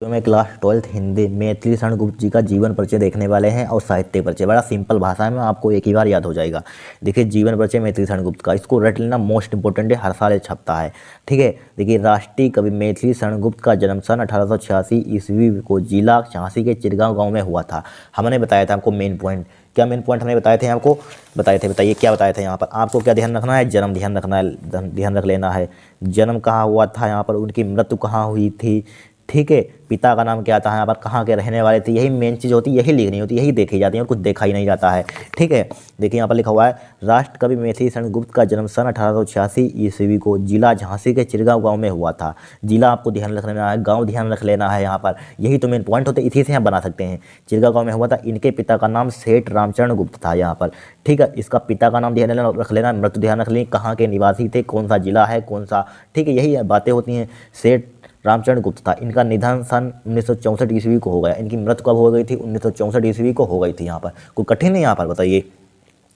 तो मैं class 12th Hindi Maithili Sharan Gupt जी का जीवन परिचय देखने वाले हैं और साहित्य परिचय बड़ा सिंपल भाषा में आपको एक ही बार याद हो जाएगा। देखिए जीवन परिचय मैथिली शरण गुप्त का, इसको रट लेना, मोस्ट इंपॉर्टेंट है, हर साल ये छपता है। ठीक है, देखिए राष्ट्रीय कवि मैथिली शरण गुप्त का जन्म सन 1886 ईस्वी को जिला झांसी के चिरगांव गाँव में हुआ था। हमने बताया था आपको मेन पॉइंट, क्या मेन पॉइंट हमने बताए थे आपको, बताए थे, बताइए क्या बताए थे। यहाँ पर आपको क्या ध्यान रखना है, जन्म ध्यान रखना है, ध्यान रख लेना है। जन्म कहाँ हुआ था, यहाँ पर उनकी मृत्यु कहाँ हुई थी, ठीक है, पिता का नाम क्या था, यहाँ पर कहाँ के रहने वाले थे, यही मेन चीज़ होती है, यही लिखनी होती है, यही देखी जाती है, कुछ देखा ही नहीं जाता है। ठीक है, देखिए यहाँ पर लिखा हुआ है राष्ट्र कवि मैथिली शरण गुप्त का जन्म सन 1886 ईस्वी को जिला झांसी के चिरगांव गांव में हुआ था। जिला आपको ध्यान रख लेना है, गांव ध्यान रख लेना है, यहाँ पर यही तो मेन पॉइंट होते हैं, इसी से हम बना सकते हैं। चिरगांव गांव में हुआ था। इनके पिता का नाम सेठ रामचरण गुप्त था यहाँ पर। ठीक है, इसका पिता का नाम ध्यान रख लेना, मृत्यु ध्यान रख लें, कहाँ के निवासी थे, कौन सा जिला है, कौन सा, ठीक है, यही बातें होती हैं। सेठ रामचरण गुप्त था। इनका निधन सन 1964 ईस्वी को हो गया। इनकी मृत्यु कब हो गई थी, 1964 ईस्वी को हो गई थी। यहाँ पर कोई कठिन नहीं, यहाँ पर बताइए,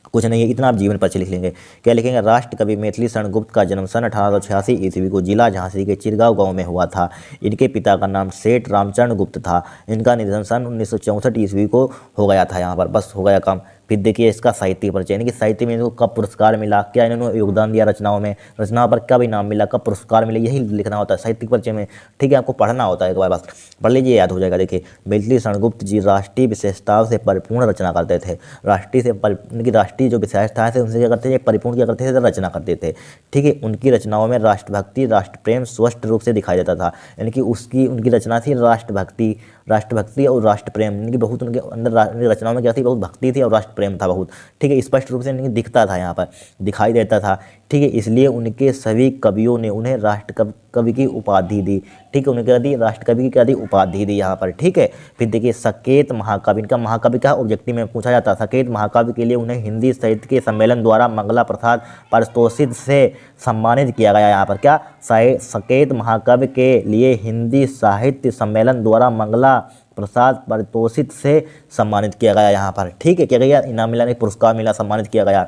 कुछ नहीं है, इतना आप जीवन परिचय लिख लेंगे। क्या लिखेंगे, राष्ट्र कवि मैथिली शरण गुप्त का जन्म सन 1886 ईस्वी को जिला झांसी के चिरगांव गांव में हुआ था। इनके पिता का नाम सेठ रामचरण गुप्त था। इनका निधन सन 1964 ईस्वी को हो गया था। यहाँ पर बस हो गया काम। फिर देखिए इसका साहित्य परिचय, यानी कि साहित्य में इनको कब पुरस्कार मिला, क्या इन्होंने योगदान दिया रचनाओं में, रचनाओं पर कब इनाम मिला, कब पुरस्कार मिले, यही लिखना होता है साहित्य परिचय में। ठीक है, आपको पढ़ना होता है, एक बार बस पढ़ लीजिए, याद हो जाएगा। देखिए मैथिली शरण गुप्त जी राष्ट्रीय विशेषताओं से परिपूर्ण रचना करते थे। उनकी राष्ट्रीय जो विशेषताएं थे उनसे क्या करते थे, परिपूर्ण क्या करते थे, रचना करते थे। ठीक है, उनकी रचनाओं में राष्ट्रभक्ति, राष्ट्र प्रेम स्पष्ट रूप से दिखाई देता था। यानी कि उनकी रचना थी राष्ट्रभक्ति और राष्ट्र प्रेम, इनकी बहुत, उनके अंदर रचनाओं में क्या थी, बहुत भक्ति थी और राष्ट्र प्रेम था बहुत। ठीक है, स्पष्ट रूप से इनकी दिखता था, यहाँ पर दिखाई देता था। ठीक है, इसलिए उनके सभी कवियों ने उन्हें राष्ट्र कवि की उपाधि दी। ठीक है, उन्हें क्या दी, राष्ट्र कवि की क्या दी, उपाधि दी यहाँ पर। ठीक है, फिर देखिए सकेत महाकाव्य, इनका महाकाव्य का ऑब्जेक्टिव में पूछा जाता है। सकेत महाकाव्य के लिए उन्हें हिंदी साहित्य के सम्मेलन द्वारा मंगला प्रसाद पारितोषिक से सम्मानित किया गया। यहाँ पर क्या, सकेत महाकाव्य के लिए हिंदी साहित्य सम्मेलन द्वारा मंगला प्रसाद पारितोषिक से सम्मानित किया गया। यहाँ पर ठीक है, क्या गया, इनाम मिला, पुरस्कार मिला, सम्मानित किया गया।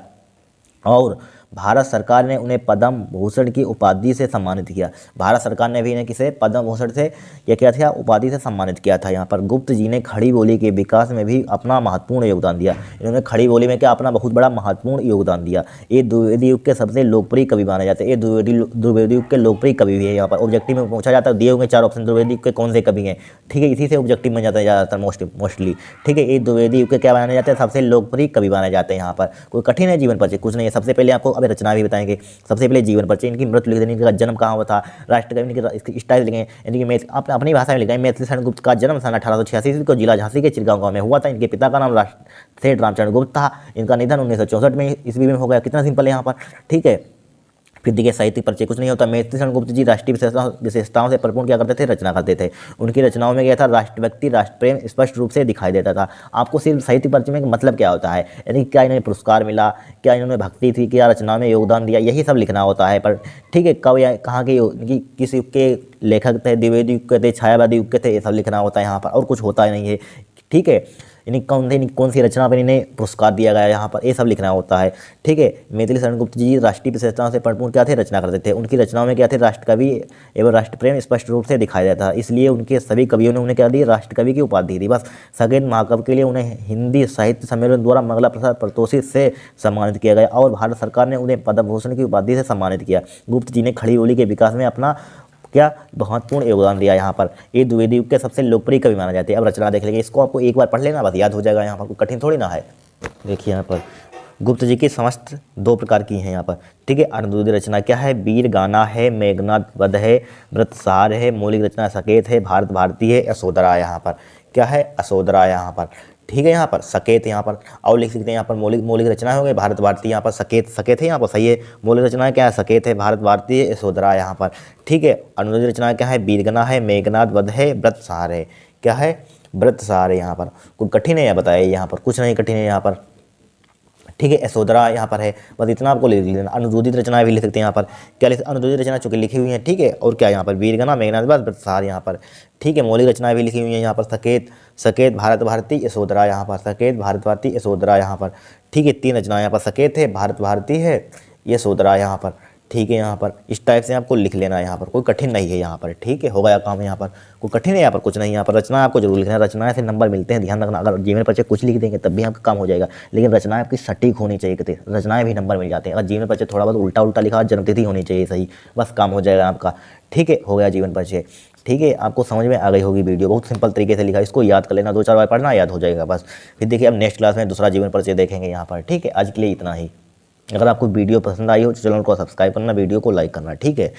और भारत सरकार ने उन्हें पद्म भूषण की उपाधि से सम्मानित किया। भारत सरकार ने भी इन्हें किसे, पद्म भूषण से या क्या था, उपाधि से सम्मानित किया था। यहाँ पर गुप्त जी ने खड़ी बोली के विकास में भी अपना महत्वपूर्ण योगदान दिया। इन्होंने खड़ी बोली में क्या, अपना बहुत बड़ा महत्वपूर्ण योगदान दिया। ये द्विवेदी युग के सबसे लोकप्रिय कवि माने जाते हैं। ये द्विवेदी युग के लोकप्रिय कवि भी है। यहाँ पर ऑब्जेक्टिव में पूछा जाता है, दिए होंगे 4 ऑप्शन, द्विवेदी युग के कौन से कवि हैं। ठीक है, इसी से ऑब्जेक्टिव में जाता है ज़्यादातर मोस्टली। ठीक है, ये द्विवेदी युग के क्या माने जाते हैं, सबसे लोकप्रिय कवि माने जाते हैं। यहाँ पर कोई कठिन है जीवन परिचय, कुछ नहीं है। सबसे पहले आपको अब रचना भी बताएंगे। सबसे पहले जीवन परिचय, इनकी मृत्यु लिख देनी, इनका जन्म कहाँ हुआ था, राष्ट्र कवि, इनकी स्टाइल लिखेंगे, इनकी आपने अपनी भाषा में लिखा है। मैथिली शरण गुप्त का जन्म सन 1886 को जिला झांसी के चिरगांव गांव में हुआ था। इनके पिता का नाम सेठ रामचरण गुप्त था। इनका निधन 1964 में ईस्वी में हो गया। कितना सिंपल है यहाँ पर। ठीक है, फिर देखिए साहित्य परिचय, कुछ नहीं होता। मैथिली शरण गुप्त जी राष्ट्रीय विशेषताओं से परिपूर्ण क्या करते थे, रचना करते थे। उनकी रचनाओं में क्या था, राष्ट्रभक्ति, राष्ट्र प्रेम स्पष्ट रूप से दिखाई देता था। आपको सिर्फ साहित्य परिचय में मतलब क्या होता है, यानी क्या इन्हें पुरस्कार मिला, क्या इन्होंने भक्ति थी, क्या रचनाओं में योगदान दिया, यही सब लिखना होता है। पर ठीक है, कब या कहाँ के, किस युग के लेखक थे, द्विवेदी युग के थे, छायावादी युग के थे, ये सब लिखना होता है यहाँ पर, और कुछ होता ही नहीं है। ठीक है, यानी कौन सी रचना पर इन्हें पुरस्कार दिया गया, यहाँ पर ये सब लिखना होता है। ठीक है, मैथिली शरण गुप्त जी राष्ट्रीय विशेषताओं से परिपूर्ण क्या थे, रचना करते थे। उनकी रचनाओं में क्या थे, राष्ट्र कवि एवं राष्ट्र प्रेम स्पष्ट रूप से दिखाई देता था। इसलिए उनके सभी कवियों ने उन्हें क्या दी, राष्ट्र कवि की उपाधि दी। बस सकेत महाकाव्य के लिए उन्हें हिंदी साहित्य सम्मेलन द्वारा मंगला प्रसाद पारितोषिक से सम्मानित किया गया और भारत सरकार ने उन्हें पद्म भूषण की उपाधि से सम्मानित किया। गुप्त जी ने खड़ी बोली के विकास में अपना क्या महत्वपूर्ण योगदान दिया। यहाँ पर ये द्विवेदी युग के सबसे लोकप्रिय कवि माना जाते हैं। अब रचना देख लेंगे, इसको आपको एक बार पढ़ लेना, बस याद हो जाएगा। यहाँ पर कोई कठिन थोड़ी ना है। देखिए यहाँ पर गुप्त जी की समस्त 2 प्रकार की हैं यहाँ पर। ठीक है, अनुद्यूत रचना क्या है, वीर गाना है, मेघनाद वध है, व्रतसार है, मौलिक रचना सकेत है, भारत भारती है, यशोधरा। यहाँ पर क्या है, यशोधरा यहाँ पर। ठीक है, यहाँ पर सकेत, यहाँ पर और लिख सकते हैं। यहाँ पर मौलिक रचना हो गई, भारत भारती, यहाँ पर सकेत है, यहाँ पर सही है। मौलिक रचना क्या है, सकेत है, भारत भारती है, यशोधरा यहाँ पर। ठीक है, अनुदित रचना क्या है, वीरगना है, मेघनाद वध है, व्रतसार है। क्या है, व्रतसार है। यहाँ पर कोई कठिन है या बताइए, यहाँ पर कुछ नहीं कठिन है यहाँ पर। ठीक है, यशोधरा यहाँ पर है, बस इतना आपको लिख लेना। अनुदूदित रचना भी लिख सकते हैं यहाँ पर। क्या लिख, अनुदूदित रचना चूंकि लिखी हुई है। ठीक है, और क्या यहाँ पर, वीरगना, मेघनाद वध, व्रतसार यहाँ पर। ठीक है, मौलिक रचनाएं भी लिखी हुई हैं यहाँ पर। सकेत भारत भारती, यशोधरा यहाँ पर। सकेत भारत भारती, यशोधरा यहाँ पर। ठीक है, 3 रचनाएं यहाँ पर, सकेत है, भारत भारती है, यशोधरा यहाँ पर। ठीक है। यहाँ पर इस टाइप से आपको लिख लेना है, यहाँ पर कोई कठिन नहीं है यहाँ पर, ठीक है। हो गया काम, यहाँ पर कोई कठिन है, यहाँ पर कुछ नहीं। यहाँ पर रचना आपको जरूर लिखना है, रचना से नंबर मिलते हैं, ध्यान रखना। अगर जीवन परिचय कुछ लिख देंगे तब भी आपका काम हो जाएगा, लेकिन रचनाएं आपकी सटीक होनी चाहिए, कि रचनाएं भी नंबर मिल जाते हैं। अगर जीवन परिचय थोड़ा बहुत उल्टा उल्टा लिखा, जन्मतिथि होनी चाहिए सही, बस काम हो जाएगा आपका, ठीक है। हो गया जीवन परिचय, ठीक है। आपको समझ में आ गई होगी वीडियो, बहुत सिंपल तरीके से लिखा है, इसको याद कर लेना, 2-4 बार पढ़ना, याद हो जाएगा बस। फिर देखिए अब नेक्स्ट क्लास में दूसरा जीवन परिचय देखेंगे यहाँ पर, ठीक है। आज के लिए इतना ही। अगर आपको वीडियो पसंद आई हो तो चैनल को सब्सक्राइब करना, वीडियो को लाइक करना, ठीक है।